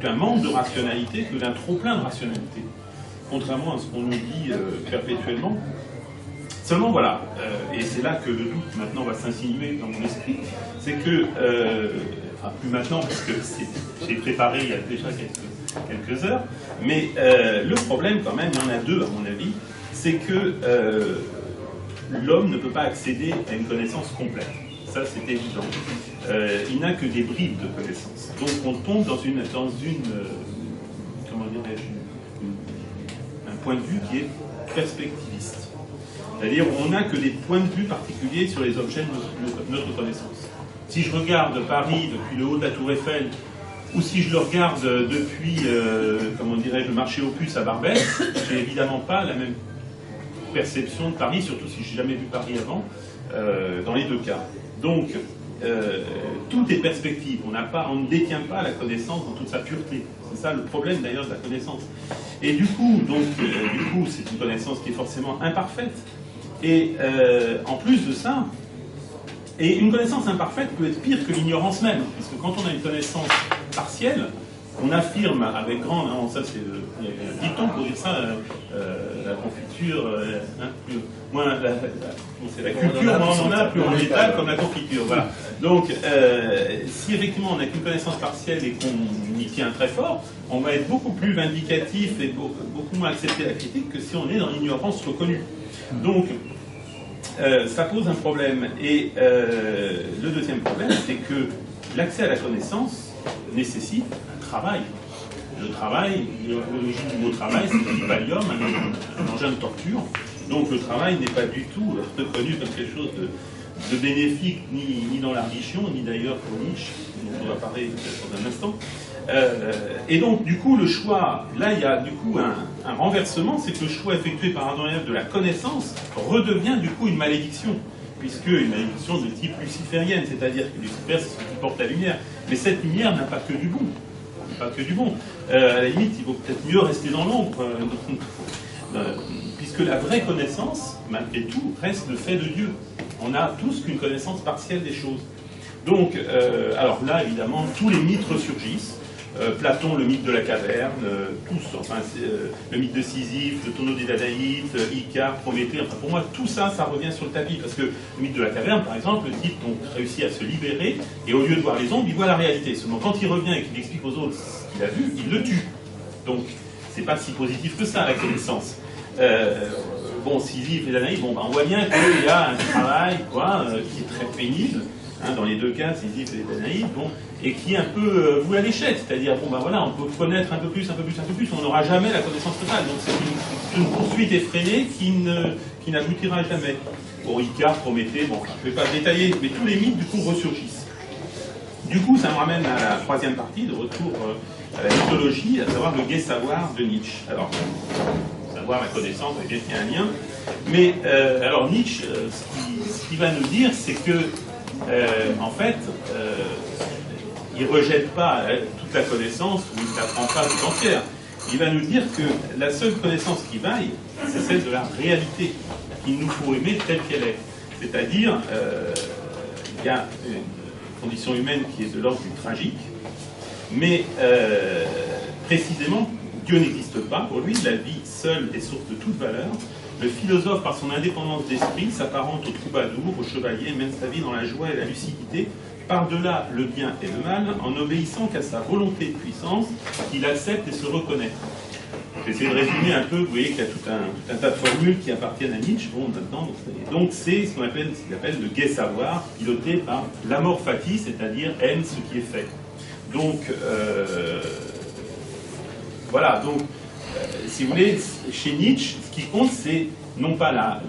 d'un manque de rationalité que d'un trop-plein de rationalité, contrairement à ce qu'on nous dit perpétuellement. Seulement voilà, et c'est là que le doute maintenant va s'insinuer dans mon esprit, c'est que, enfin plus maintenant parce que j'ai préparé il y a déjà quelques heures, mais le problème quand même, il y en a deux à mon avis, c'est que l'homme ne peut pas accéder à une connaissance complète. Ça, c'est évident. Il n'a que des bribes de connaissances. Donc, on tombe dans une comment dirais-je, un point de vue qui est perspectiviste. C'est-à-dire, on n'a que des points de vue particuliers sur les objets de notre connaissance. Si je regarde Paris depuis le haut de la Tour Eiffel, ou si je le regarde depuis, comment dirais-je, le marché aux puces à Barbès, j'ai évidemment pas la même perception de Paris, surtout si j'ai jamais vu Paris avant, dans les deux cas. Donc, tout est perspective. On ne détient pas la connaissance dans toute sa pureté. C'est ça le problème d'ailleurs de la connaissance. Et du coup, c'est une connaissance qui est forcément imparfaite. Et en plus de ça, et une connaissance imparfaite peut être pire que l'ignorance même, puisque quand on a une connaissance partielle, on affirme avec grand... Non, ça c'est... Il y a un dicton pour dire ça, la confiture... c'est la culture, moins on en a, plus on l'étale comme la confiture. Voilà. Donc, si effectivement on n'a qu'une connaissance partielle et qu'on y tient très fort, on va être beaucoup plus vindicatif et beaucoup moins accepter la critique que si on est dans l'ignorance reconnue. Donc, ça pose un problème. Et le deuxième problème, c'est que l'accès à la connaissance nécessite un travail. Le travail, l'origine du mot travail, c'est le pallium, un engin de torture. Donc le travail n'est pas du tout reconnu comme quelque chose de bénéfique, ni dans la religion, ni d'ailleurs pour Nietzsche, dont on va parler dans un instant. Et donc, du coup, le choix, là, il y a du coup un renversement, c'est que le choix effectué par Adam et Ève de la connaissance redevient du coup une malédiction, puisque une malédiction de type luciférienne, c'est-à-dire que Lucifer, c'est ce qui porte la lumière. Mais cette lumière n'a pas que du bon. Pas que du bon. À la limite, il vaut peut-être mieux rester dans l'ombre, puisque la vraie connaissance, malgré tout, reste le fait de Dieu. On a tous qu'une connaissance partielle des choses. Donc, alors là, évidemment, tous les mythes ressurgissent. Platon, le mythe de la caverne, tous, enfin, le mythe de Sisyphe, le tonneau des Danaïdes, Icare, Prométhée, enfin pour moi tout ça, ça revient sur le tapis, parce que le mythe de la caverne, par exemple, le type donc réussit à se libérer, et au lieu de voir les ombres, il voit la réalité. Seulement quand il revient et qu'il explique aux autres ce qu'il a vu, il le tue. Donc c'est pas si positif que ça, la connaissance. Bon, Sisyphe et Danaïde, bon, ben, on voit bien qu'il y a un travail, quoi, qui est très pénible. Hein, dans les deux cas, Sisyphe et Danaïde, bon, et qui est un peu voué à l'échec, c'est-à-dire, bon ben voilà, on peut connaître un peu plus, on n'aura jamais la connaissance totale, donc c'est une poursuite effrénée qui n'aboutira jamais. Pour Icare, Prométhée, bon, je ne vais pas détailler, mais tous les mythes, du coup, ressurgissent. Du coup, ça me ramène à la troisième partie, de retour à la mythologie, à savoir le gai savoir de Nietzsche. Alors, savoir, la connaissance, il y a un lien, mais alors Nietzsche, ce qu'il va nous dire, c'est que en fait, il ne rejette pas toute la connaissance ou il ne la prend pas tout entière. Il va nous dire que la seule connaissance qui vaille, c'est celle de la réalité qu'il nous faut aimer telle qu'elle est. C'est-à-dire, il y a une condition humaine qui est de l'ordre du tragique, mais précisément, Dieu n'existe pas. Pour lui, la vie seule est source de toute valeur. Le philosophe, par son indépendance d'esprit, s'apparente au troubadour, au chevalier, mène sa vie dans la joie et la lucidité, par-delà le bien et le mal, en obéissant qu'à sa volonté de puissance, qu'il accepte et se reconnaît. J'essaie de résumer un peu, vous voyez qu'il y a tout un tas de formules qui appartiennent à Nietzsche, bon, maintenant, donc c'est ce qu'il appelle le gai savoir, piloté par l'amor fati, c'est-à-dire aime ce qui est fait. Donc, voilà, donc, si vous voulez, chez Nietzsche, ce qui compte, c'est non pas la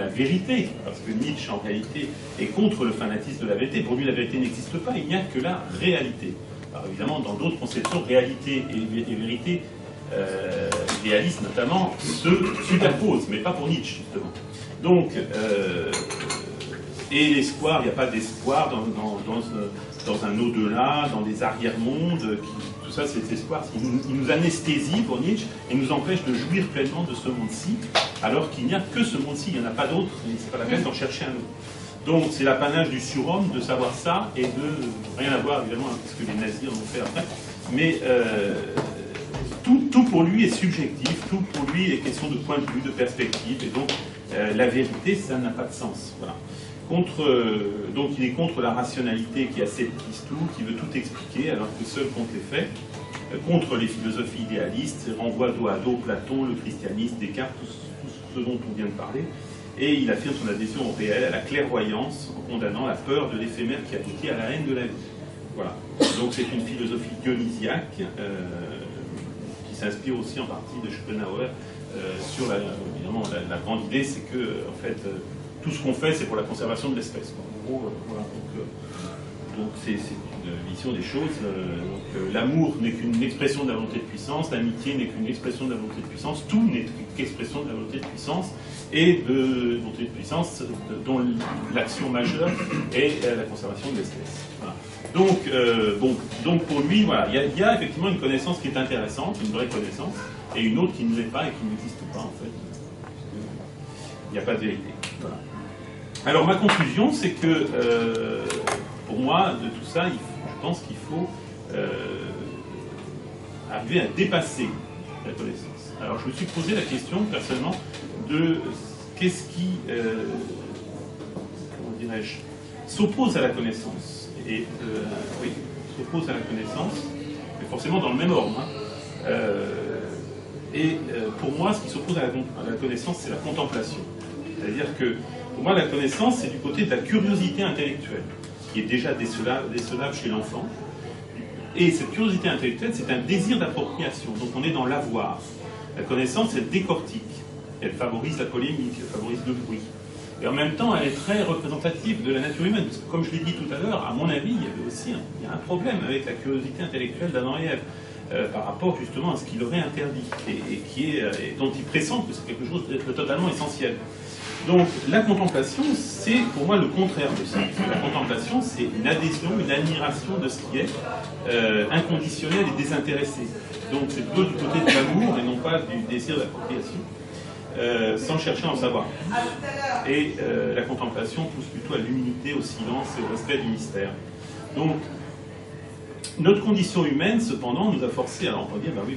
vérité, parce que Nietzsche, en réalité, est contre le fanatisme de la vérité. Pour lui, la vérité n'existe pas, il n'y a que la réalité. Alors évidemment, dans d'autres conceptions, réalité et vérité, idéalisme notamment, se superposent, mais pas pour Nietzsche, justement. Donc, et l'espoir, il n'y a pas d'espoir dans un au-delà, dans des arrière-mondes, tout ça c'est l'espoir, il nous anesthésie pour Nietzsche et nous empêche de jouir pleinement de ce monde-ci, alors qu'il n'y a que ce monde-ci, il n'y en a pas d'autre, c'est pas la peine d'en chercher un autre. Donc c'est l'apanage du surhomme de savoir ça et de rien à voir évidemment avec ce que les nazis en ont fait après, Mais tout pour lui est subjectif, tout pour lui est question de point de vue, de perspective, et donc la vérité, ça n'a pas de sens. Voilà. Donc il est contre la rationalité qui aseptise tout, qui veut tout expliquer, alors que seul compte les faits, contre les philosophies idéalistes, renvoie dos à dos Platon, le christianisme, Descartes, tout ce dont on vient de parler, et il affirme son adhésion au réel, à la clairvoyance, en condamnant la peur de l'éphémère qui aboutit à la haine de la vie. Voilà. Donc c'est une philosophie dionysiaque qui s'inspire aussi en partie de Schopenhauer sur évidemment la grande idée, c'est que en fait tout ce qu'on fait c'est pour la conservation de l'espèce. En gros, voilà. Donc c'est une vision des choses. L'amour n'est qu'une expression de la volonté de puissance, l'amitié n'est qu'une expression de la volonté de puissance, tout n'est qu'expression de la volonté de puissance et de volonté de puissance dont l'action majeure est la conservation de l'espèce. Voilà. Donc pour lui, voilà, il y a effectivement une connaissance qui est intéressante, une vraie connaissance, et une autre qui ne l'est pas et qui n'existe pas en fait. Il n'y a pas de vérité. Voilà. Alors ma conclusion, c'est que pour moi, de tout ça, je pense qu'il faut arriver à dépasser la connaissance. Alors je me suis posé la question personnellement de qu'est-ce qui, comment dirais-je, s'oppose à la connaissance. Et oui, s'oppose à la connaissance, mais forcément dans le même ordre. Hein. Pour moi, ce qui s'oppose à la connaissance, c'est la contemplation. C'est-à-dire que, pour moi, la connaissance, c'est du côté de la curiosité intellectuelle, qui est déjà décelable chez l'enfant. Et cette curiosité intellectuelle, c'est un désir d'appropriation. Donc on est dans l'avoir. La connaissance, elle décortique. Elle favorise la polémique, elle favorise le bruit. Et en même temps, elle est très représentative de la nature humaine. Parce que, comme je l'ai dit tout à l'heure, à mon avis, il y avait aussi un problème avec la curiosité intellectuelle d'Adam et Ève, par rapport justement à ce qu'il aurait interdit, et dont il pressent que c'est quelque chose de totalement essentiel. Donc la contemplation, c'est pour moi le contraire de ça. La contemplation, c'est une adhésion, une admiration de ce qui est inconditionnel et désintéressé. Donc c'est plutôt du côté de l'amour et non pas du désir d'appropriation. Sans chercher à en savoir. Et la contemplation pousse plutôt à l'humilité, au silence et au respect du mystère. Donc, notre condition humaine, cependant, nous a forcé, alors on peut dire, ben oui,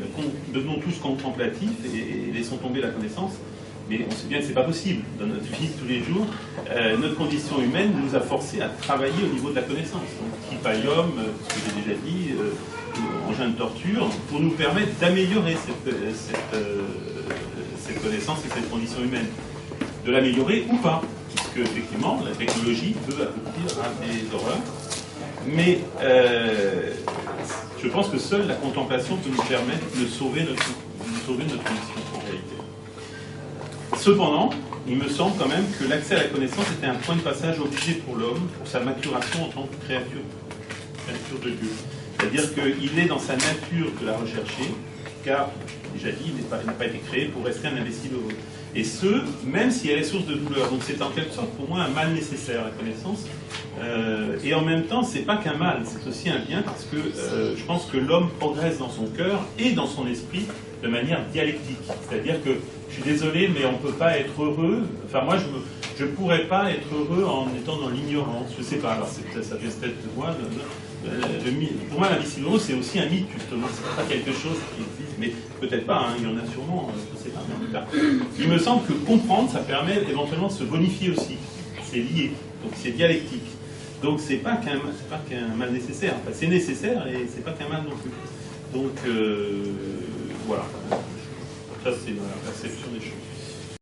devenons tous contemplatifs et laissons tomber la connaissance, mais on sait bien que ce n'est pas possible. Dans notre vie de tous les jours, notre condition humaine nous a forcé à travailler au niveau de la connaissance. Donc, tripalium, ce que j'ai déjà dit, engin de torture, pour nous permettre d'améliorer cette connaissance et cette condition humaine. De l'améliorer ou pas, puisque effectivement la technologie peut aboutir à des horreurs. Mais je pense que seule la contemplation peut nous permettre de sauver notre condition en réalité. Cependant, il me semble quand même que l'accès à la connaissance était un point de passage obligé pour l'homme, pour sa maturation en tant que créature de Dieu. C'est-à-dire qu'il est dans sa nature de la rechercher, car, déjà dit, il n'a pas été créé pour rester un imbécile heureux. Et ce, même si elle est source de douleur. Donc c'est en quelque sorte pour moi un mal nécessaire, la connaissance. Et en même temps, c'est pas qu'un mal, c'est aussi un bien, parce que je pense que l'homme progresse dans son cœur et dans son esprit de manière dialectique. C'est-à-dire que, je suis désolé, mais on ne peut pas être heureux. Enfin, moi, je ne pourrais pas être heureux en étant dans l'ignorance. Je ne sais pas, alors ça vient peut-être de moi. Pour moi, l'imbécile heureux, c'est aussi un mythe, justement. C'est pas quelque chose qui existe, mais peut-être pas, hein, il y en a sûrement, je ne sais pas, mais en tout cas. Il me semble que comprendre, ça permet éventuellement de se bonifier aussi. C'est lié, donc c'est dialectique. Donc c'est pas qu'un mal nécessaire. Enfin, c'est nécessaire et c'est pas qu'un mal non plus. Donc voilà. Ça, c'est ma perception des choses.